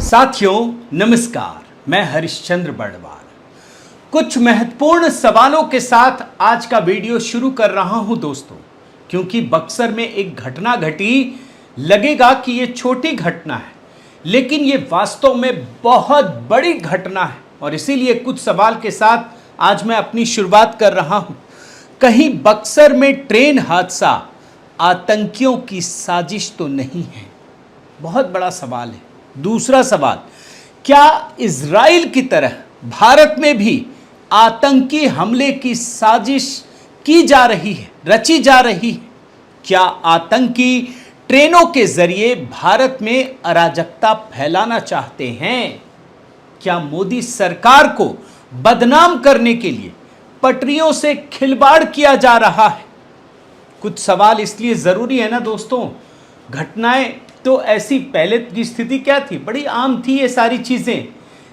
साथियों नमस्कार, मैं हरिश्चंद्र बर्णवाल कुछ महत्वपूर्ण सवालों के साथ आज का वीडियो शुरू कर रहा हूं दोस्तों, क्योंकि बक्सर में एक घटना घटी। लगेगा कि ये छोटी घटना है, लेकिन ये वास्तव में बहुत बड़ी घटना है और इसीलिए कुछ सवाल के साथ आज मैं अपनी शुरुआत कर रहा हूं। कहीं बक्सर में ट्रेन हादसा आतंकियों की साजिश तो नहीं है? बहुत बड़ा सवाल है। दूसरा सवाल, क्या इजराइल की तरह भारत में भी आतंकी हमले की साजिश की जा रही है, रची जा रही है? क्या आतंकी ट्रेनों के जरिए भारत में अराजकता फैलाना चाहते हैं? क्या मोदी सरकार को बदनाम करने के लिए पटरियों से खिलवाड़ किया जा रहा है? कुछ सवाल इसलिए जरूरी है ना दोस्तों, घटनाएं तो ऐसी पहले की स्थिति क्या थी, बड़ी आम थी ये सारी चीजें,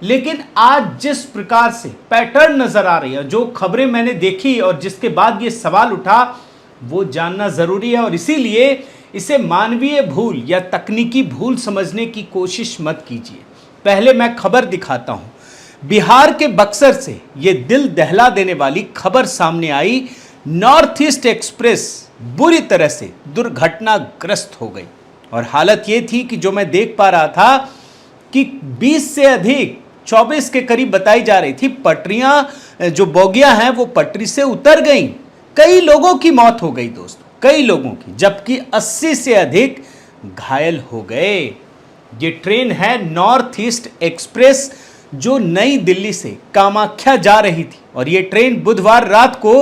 लेकिन आज जिस प्रकार से पैटर्न नजर आ रही है, जो खबरें मैंने देखी और जिसके बाद ये सवाल उठा, वो जानना जरूरी है। और इसीलिए इसे मानवीय भूल या तकनीकी भूल समझने की कोशिश मत कीजिए। पहले मैं खबर दिखाता हूं। बिहार के बक्सर से ये दिल दहला देने वाली खबर सामने आई। नॉर्थ ईस्ट एक्सप्रेस बुरी तरह से दुर्घटनाग्रस्त हो गई और हालत ये थी कि जो मैं देख पा रहा था कि 20 से अधिक 24 के करीब बताई जा रही थी पटरियां, जो बोगियां हैं वो पटरी से उतर गई। कई लोगों की मौत हो गई दोस्तों, कई लोगों की, जबकि 80 से अधिक घायल हो गए। ये ट्रेन है नॉर्थ ईस्ट एक्सप्रेस, जो नई दिल्ली से कामाख्या जा रही थी और ये ट्रेन बुधवार रात को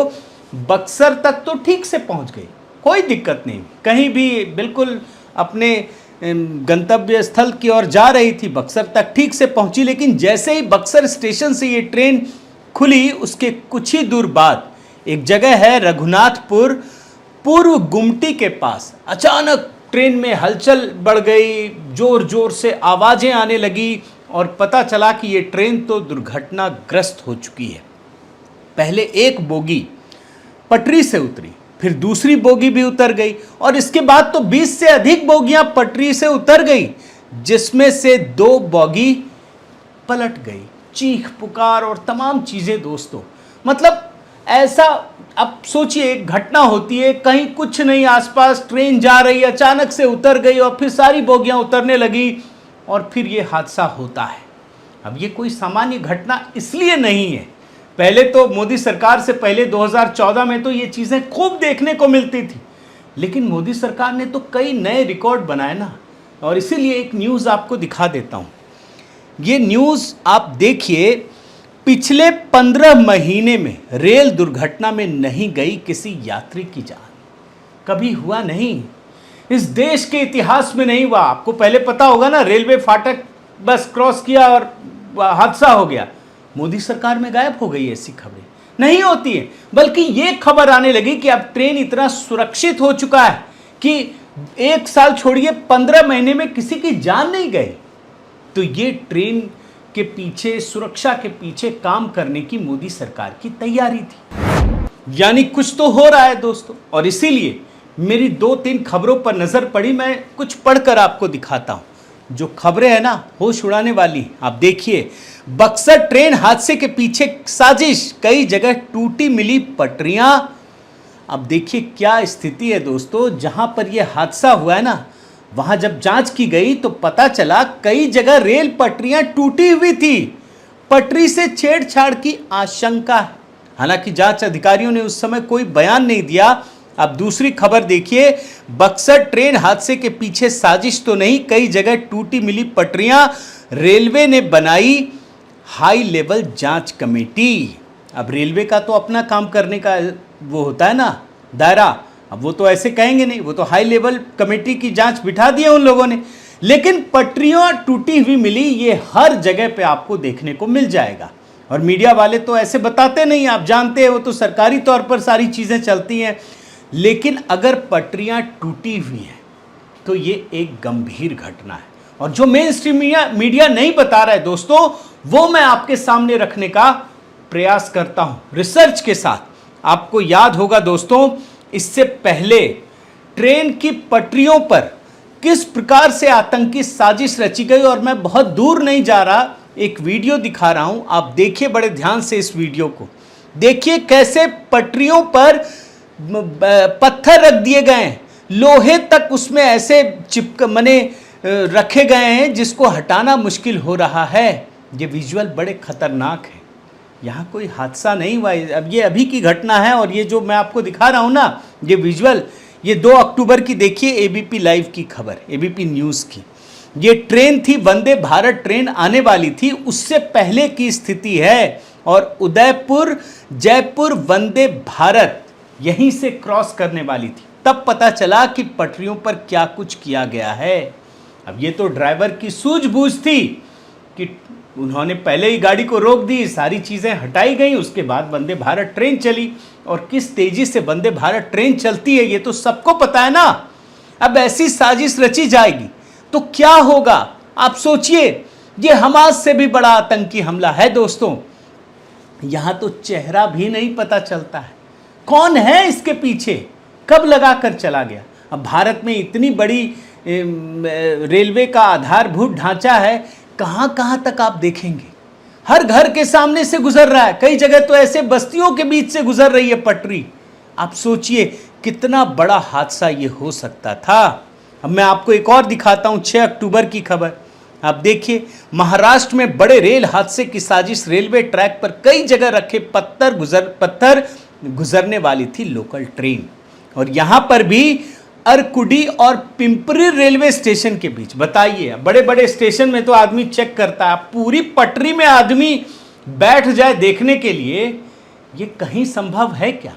बक्सर तक तो ठीक से पहुंच गई, कोई दिक्कत नहीं, कहीं भी बिल्कुल अपने गंतव्य स्थल की ओर जा रही थी, बक्सर तक ठीक से पहुंची। लेकिन जैसे ही बक्सर स्टेशन से ये ट्रेन खुली, उसके कुछ ही दूर बाद एक जगह है रघुनाथपुर, पूर्व गुमटी के पास, अचानक ट्रेन में हलचल बढ़ गई, जोर जोर से आवाजें आने लगी और पता चला कि ये ट्रेन तो दुर्घटनाग्रस्त हो चुकी है। पहले एक बोगी पटरी से उतरी, फिर दूसरी बोगी भी उतर गई और इसके बाद तो 20 से अधिक बोगियां पटरी से उतर गई, जिसमें से 2 बोगी पलट गई। चीख पुकार और तमाम चीजें दोस्तों, मतलब ऐसा, अब सोचिए एक घटना होती है, कहीं कुछ नहीं आसपास, ट्रेन जा रही है, अचानक से उतर गई और फिर सारी बोगियां उतरने लगी और फिर ये हादसा होता है। अब ये कोई सामान्य घटना इसलिए नहीं है। पहले तो मोदी सरकार से पहले 2014 में तो ये चीज़ें खूब देखने को मिलती थी, लेकिन मोदी सरकार ने तो कई नए रिकॉर्ड बनाए ना, और इसीलिए एक न्यूज़ आपको दिखा देता हूँ। ये न्यूज़ आप देखिए, पिछले 15 महीने में रेल दुर्घटना में नहीं गई किसी यात्री की जान, कभी हुआ नहीं, इस देश के इतिहास में नहीं हुआ। आपको पहले पता होगा ना, रेलवे फाटक बस क्रॉस किया और हादसा हो गया। मोदी सरकार में गायब हो गई ऐसी खबरें नहीं होती है, बल्कि ये खबर आने लगी कि अब ट्रेन इतना सुरक्षित हो चुका है कि 1 साल छोड़िए 15 महीने में किसी की जान नहीं गई। तो ये ट्रेन के पीछे, सुरक्षा के पीछे काम करने की मोदी सरकार की तैयारी थी। यानी कुछ तो हो रहा है दोस्तों, और इसीलिए मेरी 2-3 खबरों पर नजर पड़ी, मैं कुछ पढ़कर आपको दिखाता हूं। जो खबरें हैं ना, होश उड़ाने वाली। आप देखिए, बक्सर ट्रेन हादसे के पीछे साजिश, कई जगह टूटी मिली पटरियां। अब देखिए क्या स्थिति है दोस्तों, जहां पर यह हादसा हुआ है ना, वहां जब जांच की गई तो पता चला कई जगह रेल पटरियां टूटी हुई थी, पटरी से छेड़छाड़ की आशंका है। हालांकि जांच अधिकारियों ने उस समय कोई बयान नहीं दिया। अब दूसरी खबर देखिए, बक्सर ट्रेन हादसे के पीछे साजिश तो नहीं, कई जगह टूटी मिली पटरियां, रेलवे ने बनाई हाई लेवल जांच कमेटी। अब रेलवे का तो अपना काम करने का वो होता है ना दायरा, अब वो तो ऐसे कहेंगे नहीं, वो तो हाई लेवल कमेटी की जांच बिठा दी है उन लोगों ने। लेकिन पटरियां टूटी हुई मिली, ये हर जगह पे आपको देखने को मिल जाएगा। और मीडिया वाले तो ऐसे बताते नहीं, आप जानते हैं, वो तो सरकारी तौर पर सारी चीज़ें चलती हैं। लेकिन अगर पटरियां टूटी हुई हैं तो ये एक गंभीर घटना है, और जो मेन स्ट्रीम मीडिया नहीं बता रहा है दोस्तों, वो मैं आपके सामने रखने का प्रयास करता हूं रिसर्च के साथ। आपको याद होगा दोस्तों, इससे पहले ट्रेन की पटरियों पर किस प्रकार से आतंकी साजिश रची गई। और मैं बहुत दूर नहीं जा रहा, एक वीडियो दिखा रहा हूं, आप देखिए बड़े ध्यान से इस वीडियो को। देखिए कैसे पटरियों पर पत्थर रख दिए गए हैं, लोहे तक उसमें ऐसे रखे गए हैं जिसको हटाना मुश्किल हो रहा है। ये विजुअल बड़े खतरनाक है। यहाँ कोई हादसा नहीं हुआ, अब ये अभी की घटना है। और ये जो मैं आपको दिखा रहा हूँ ना, ये विजुअल, ये 2 अक्टूबर की देखिए एबीपी लाइव की खबर, एबीपी न्यूज़ की। ये ट्रेन थी, वंदे भारत ट्रेन आने वाली थी, उससे पहले की स्थिति है। और उदयपुर जयपुर वंदे भारत यहीं से क्रॉस करने वाली थी, तब पता चला कि पटरियों पर क्या कुछ किया गया है। अब ये तो ड्राइवर की सूझबूझ थी कि उन्होंने पहले ही गाड़ी को रोक दी, सारी चीज़ें हटाई गई, उसके बाद वंदे भारत ट्रेन चली। और किस तेजी से वंदे भारत ट्रेन चलती है ये तो सबको पता है ना। अब ऐसी साजिश रची जाएगी तो क्या होगा आप सोचिए। ये हमास से भी बड़ा आतंकी हमला है दोस्तों। यहां तो चेहरा भी नहीं पता चलता है, कौन है इसके पीछे, कब लगाकर चला गया। अब भारत में इतनी बड़ी रेलवे का आधारभूत ढांचा है, कहां कहां तक आप देखेंगे, हर घर के सामने से गुजर रहा है, कई जगह तो ऐसे बस्तियों के बीच से गुजर रही है पटरी। आप सोचिए कितना बड़ा हादसा ये हो सकता था। अब मैं आपको एक और दिखाता हूं 6 अक्टूबर की खबर। आप देखिए महाराष्ट्र में बड़े रेल हादसे की साजिश, रेलवे ट्रैक पर कई जगह रखे पत्थर गुजरने वाली थी लोकल ट्रेन। और यहां पर भी अरकुडी और पिंपरी रेलवे स्टेशन के बीच, बताइए बड़े बड़े स्टेशन में तो आदमी चेक करता है, पूरी पटरी में आदमी बैठ जाए देखने के लिए, ये कहीं संभव है क्या।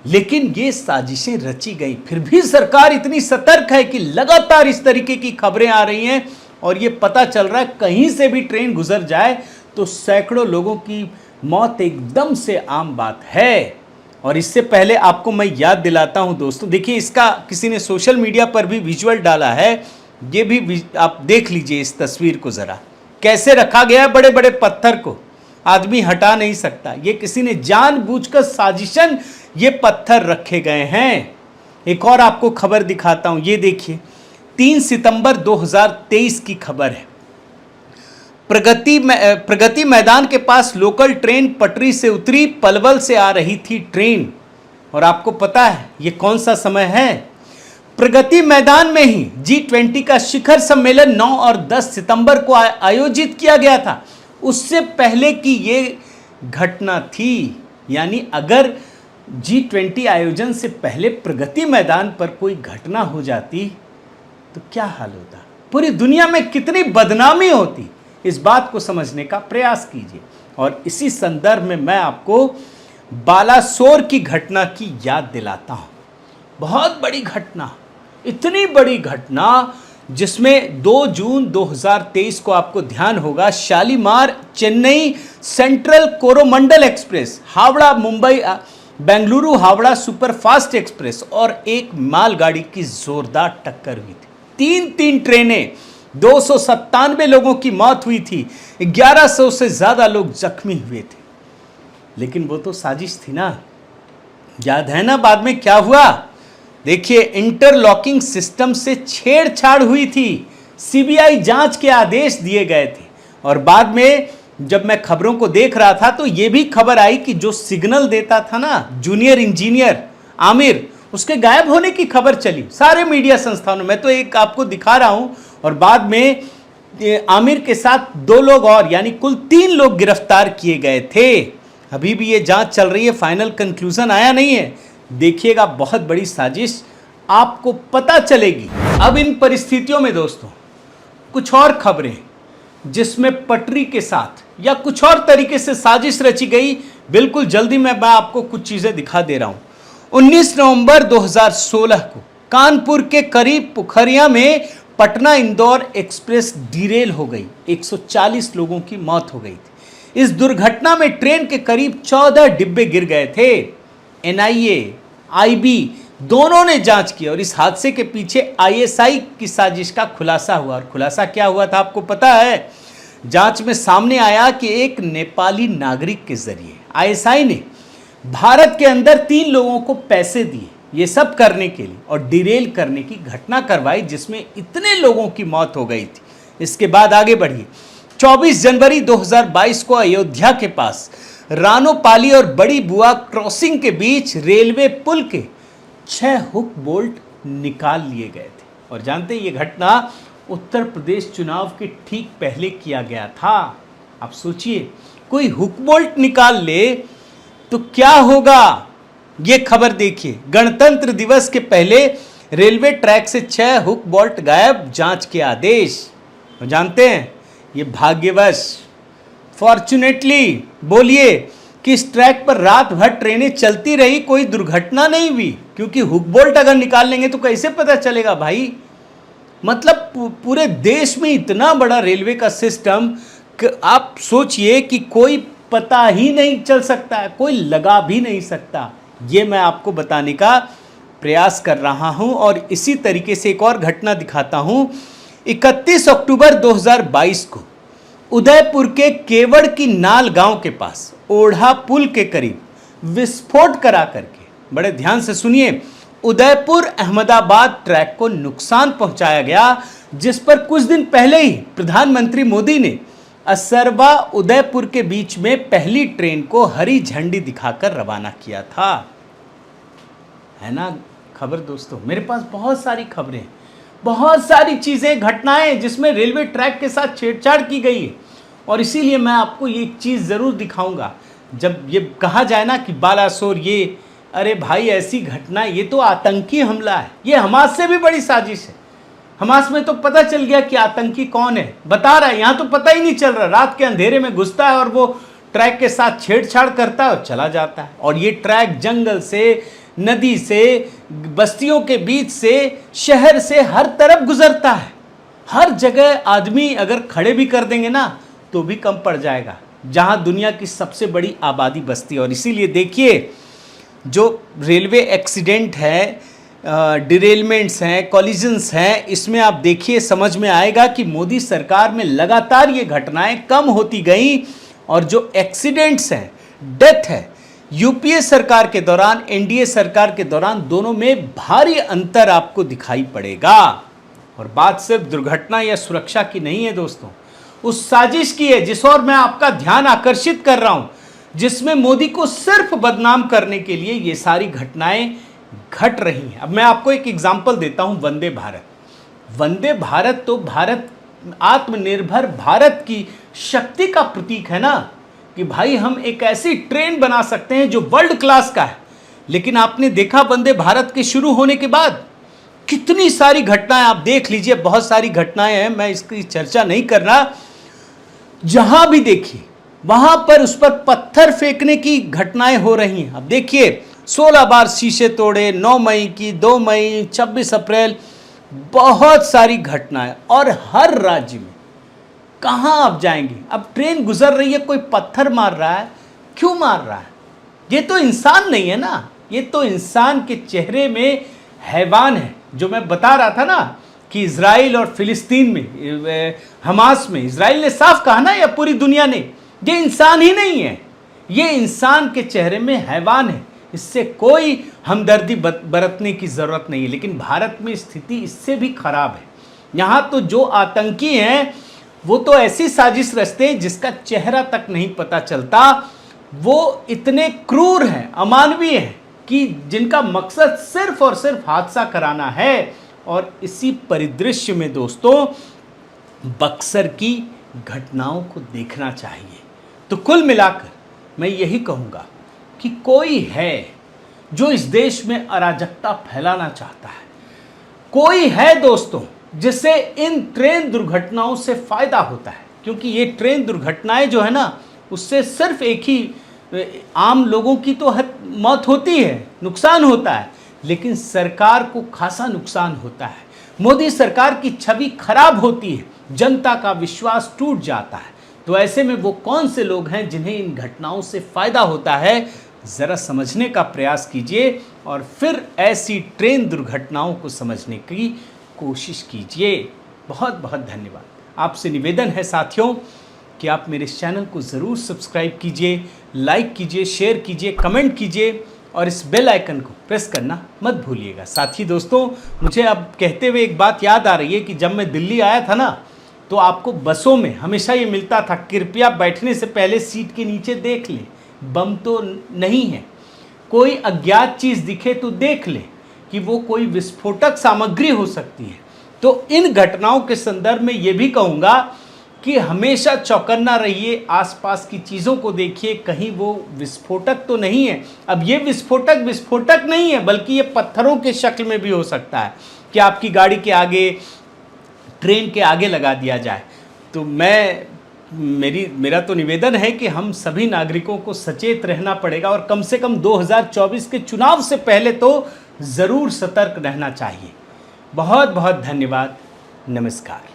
लेकिन ये साजिशें रची गई, फिर भी सरकार इतनी सतर्क है कि लगातार इस तरीके की खबरें आ रही हैं। और ये पता चल रहा है कहीं से भी ट्रेन गुजर जाए तो सैकड़ों लोगों की मौत एकदम से आम बात है। और इससे पहले आपको मैं याद दिलाता हूं दोस्तों, देखिए इसका किसी ने सोशल मीडिया पर भी विजुअल डाला है, ये भी आप देख लीजिए इस तस्वीर को ज़रा, कैसे रखा गया है बड़े बड़े पत्थर को, आदमी हटा नहीं सकता। ये किसी ने जानबूझकर साजिशन ये पत्थर रखे गए हैं। एक और आपको खबर दिखाता हूं, ये देखिए 3 सितंबर 2023 की खबर है। प्रगति मैदान के पास लोकल ट्रेन पटरी से उतरी, पलवल से आ रही थी ट्रेन। और आपको पता है ये कौन सा समय है, प्रगति मैदान में ही G20 का शिखर सम्मेलन 9 और 10 सितंबर को आयोजित किया गया था। उससे पहले की ये घटना थी। यानी अगर G20 आयोजन से पहले प्रगति मैदान पर कोई घटना हो जाती तो क्या हाल होता, पूरी दुनिया में कितनी बदनामी होती। इस बात को समझने का प्रयास कीजिए। और इसी संदर्भ में मैं आपको बालासोर की घटना की याद दिलाता हूं। बहुत बड़ी घटना, इतनी बड़ी घटना जिसमें 2 जून 2023 को आपको ध्यान होगा, Shalimar Chennai central Coromandel express, Howrah Mumbai Bengaluru Howrah superfast express और एक मालगाड़ी की जोरदार टक्कर हुई थी। 3 ट्रेनें, 297 लोगों की मौत हुई थी, 1100 से ज्यादा लोग जख्मी हुए थे। लेकिन वो तो साजिश थी ना, याद है ना बाद में क्या हुआ। देखिए इंटरलॉकिंग सिस्टम से छेड़छाड़ हुई थी, सीबीआई जांच के आदेश दिए गए थे। और बाद में जब मैं खबरों को देख रहा था तो ये भी खबर आई कि जो सिग्नल देता था ना जूनियर इंजीनियर आमिर, उसके गायब होने की खबर चली सारे मीडिया संस्थानों में। तो एक आपको दिखा रहा हूं। और बाद में आमिर के साथ 2 लोग और, यानी कुल 3 लोग गिरफ्तार किए गए थे। अभी भी ये जांच चल रही है, फाइनल कंक्लूजन आया नहीं है। देखिएगा बहुत बड़ी साजिश आपको पता चलेगी। अब इन परिस्थितियों में दोस्तों कुछ और खबरें जिसमें पटरी के साथ या कुछ और तरीके से साजिश रची गई, बिल्कुल जल्दी मैं आपको कुछ चीजें दिखा दे रहा हूं। 19 नवंबर 2016 को कानपुर के करीब पुखरिया में पटना इंदौर एक्सप्रेस डिरेल हो गई, 140 लोगों की मौत हो गई थी। इस दुर्घटना में ट्रेन के करीब 14 डिब्बे गिर गए थे। एनआईए, आईबी दोनों ने जांच की और इस हादसे के पीछे आईएसआई की साजिश का खुलासा हुआ। और खुलासा क्या हुआ था आपको पता है, जांच में सामने आया कि एक नेपाली नागरिक के जरिए आईएसआई ने भारत के अंदर 3 लोगों को पैसे दिए ये सब करने के लिए और डिरेल करने की घटना करवाई जिसमें इतने लोगों की मौत हो गई थी। इसके बाद आगे बढ़िए, 24 जनवरी 2022 को अयोध्या के पास रानोपाली और बड़ी बुआ क्रॉसिंग के बीच रेलवे पुल के 6 हुक बोल्ट निकाल लिए गए थे। और जानते हैं ये घटना उत्तर प्रदेश चुनाव के ठीक पहले किया गया था। आप सोचिए, कोई हुक बोल्ट निकाल ले तो क्या होगा। ये खबर देखिए, गणतंत्र दिवस के पहले रेलवे ट्रैक से 6 हुक बोल्ट गायब, जांच के आदेश। तो जानते हैं ये भाग्यवश, फॉर्चुनेटली बोलिए कि इस ट्रैक पर रात भर ट्रेनें चलती रही, कोई दुर्घटना नहीं हुई। क्योंकि हुक बोल्ट अगर निकाल लेंगे तो कैसे पता चलेगा भाई। मतलब पूरे देश में इतना बड़ा रेलवे का सिस्टम कि आप सोचिए कि कोई पता ही नहीं चल सकता है, कोई लगा भी नहीं सकता। ये मैं आपको बताने का प्रयास कर रहा हूं। और इसी तरीके से एक और घटना दिखाता हूं। 31 अक्टूबर 2022 को उदयपुर के केवड़ की नाल गांव के पास ओढ़ा पुल के करीब विस्फोट करा करके, बड़े ध्यान से सुनिए, उदयपुर अहमदाबाद ट्रैक को नुकसान पहुंचाया गया, जिस पर कुछ दिन पहले ही प्रधानमंत्री मोदी ने असरवा उदयपुर के बीच में पहली ट्रेन को हरी झंडी दिखाकर रवाना किया था। है ना खबर दोस्तों। मेरे पास बहुत सारी खबरें, बहुत सारी चीजें, घटनाएं जिसमें रेलवे ट्रैक के साथ छेड़छाड़ की गई है। और इसीलिए मैं आपको ये चीज जरूर दिखाऊंगा। जब ये कहा जाए ना कि बालासोर, ये अरे भाई ऐसी घटना, ये तो आतंकी हमला है, ये हमास से भी बड़ी साजिश है। हमास में तो पता चल गया कि आतंकी कौन है, बता रहा है। यहां तो पता ही नहीं चल रहा, रात के अंधेरे में घुसता है और वो ट्रैक के साथ छेड़छाड़ करता है और चला जाता है। और ये ट्रैक जंगल से, नदी से, बस्तियों के बीच से, शहर से, हर तरफ गुजरता है। हर जगह आदमी अगर खड़े भी कर देंगे ना तो भी कम पड़ जाएगा, जहां दुनिया की सबसे बड़ी आबादी बस्ती। और इसीलिए देखिए, जो रेलवे एक्सीडेंट है, डिरेलमेंट्स हैं, कॉलिजन्स हैं, इसमें आप देखिए समझ में आएगा कि मोदी सरकार में लगातार ये घटनाएं कम होती गई। और जो एक्सीडेंट्स हैं, डेथ है, यूपीए सरकार के दौरान, एनडीए सरकार के दौरान, दोनों में भारी अंतर आपको दिखाई पड़ेगा। और बात सिर्फ दुर्घटना या सुरक्षा की नहीं है दोस्तों, उस साजिश की है जिस ओर मैं आपका ध्यान आकर्षित कर रहा हूं, जिसमें मोदी को सिर्फ बदनाम करने के लिए ये सारी घटनाएं घट रही हैं। अब मैं आपको एक एग्जांपल देता हूं, वंदे भारत। वंदे भारत तो भारत, आत्मनिर्भर भारत की शक्ति का प्रतीक है ना, कि भाई हम एक ऐसी ट्रेन बना सकते हैं जो वर्ल्ड क्लास का है। लेकिन आपने देखा वंदे भारत के शुरू होने के बाद कितनी सारी घटनाएं, आप देख लीजिए, बहुत सारी घटनाएं हैं, मैं इसकी चर्चा नहीं कर रहा। जहां भी देखिए वहां पर उस पर पत्थर फेंकने की घटनाएं हो रही हैं। अब देखिए, 16 बार शीशे तोड़े, 9 मई की, 2 मई, 26 अप्रैल, बहुत सारी घटनाएं। और हर राज्य में कहां आप जाएंगे, अब ट्रेन गुजर रही है, कोई पत्थर मार रहा है, क्यों मार रहा है? ये तो इंसान नहीं है ना, ये तो इंसान के चेहरे में हैवान है। जो मैं बता रहा था ना कि इजराइल और फिलिस्तीन में, हमास में, इजराइल ने साफ कहा ना, या पूरी दुनिया ने, ये इंसान ही नहीं है, ये इंसान के चेहरे में हैवान है। इससे कोई हमदर्दी बरतने की जरूरत नहीं है। लेकिन भारत में स्थिति इससे भी खराब है। यहाँ तो जो आतंकी हैं वो तो ऐसी साजिश रचते हैं जिसका चेहरा तक नहीं पता चलता। वो इतने क्रूर हैं, अमानवीय हैं कि जिनका मकसद सिर्फ और सिर्फ हादसा कराना है। और इसी परिदृश्य में दोस्तों बक्सर की घटनाओं को देखना चाहिए। तो कुल मिलाकर मैं यही कहूँगा कि कोई है जो इस देश में अराजकता फैलाना चाहता है, कोई है दोस्तों जिससे इन ट्रेन दुर्घटनाओं से फायदा होता है। क्योंकि ये ट्रेन दुर्घटनाएं जो है ना, उससे सिर्फ एक ही आम लोगों की तो मौत होती है, नुकसान होता है, लेकिन सरकार को खासा नुकसान होता है। मोदी सरकार की छवि खराब होती है, जनता का विश्वास टूट जाता है। तो ऐसे में वो कौन से लोग हैं जिन्हें इन घटनाओं से फायदा होता है, ज़रा समझने का प्रयास कीजिए और फिर ऐसी ट्रेन दुर्घटनाओं को समझने की कोशिश कीजिए। बहुत बहुत धन्यवाद। आपसे निवेदन है साथियों कि आप मेरे इस चैनल को ज़रूर सब्सक्राइब कीजिए, लाइक कीजिए, शेयर कीजिए, कमेंट कीजिए और इस बेल आइकन को प्रेस करना मत भूलिएगा। साथ ही दोस्तों, मुझे अब कहते हुए एक बात याद आ रही है कि जब मैं दिल्ली आया था ना, तो आपको बसों में हमेशा ये मिलता था, कृपया बैठने से पहले सीट के नीचे देख लें, बम तो नहीं है। कोई अज्ञात चीज़ दिखे तो देख लें कि वो कोई विस्फोटक सामग्री हो सकती है। तो इन घटनाओं के संदर्भ में ये भी कहूँगा कि हमेशा चौकन्ना रहिए, आसपास की चीज़ों को देखिए, कहीं वो विस्फोटक तो नहीं है। अब ये विस्फोटक नहीं है, बल्कि ये पत्थरों के शक्ल में भी हो सकता है कि आपकी गाड़ी के आगे, ट्रेन के आगे लगा दिया जाए। तो मेरा तो निवेदन है कि हम सभी नागरिकों को सचेत रहना पड़ेगा और कम से कम 2024 के चुनाव से पहले तो ज़रूर सतर्क रहना चाहिए। बहुत बहुत धन्यवाद। नमस्कार।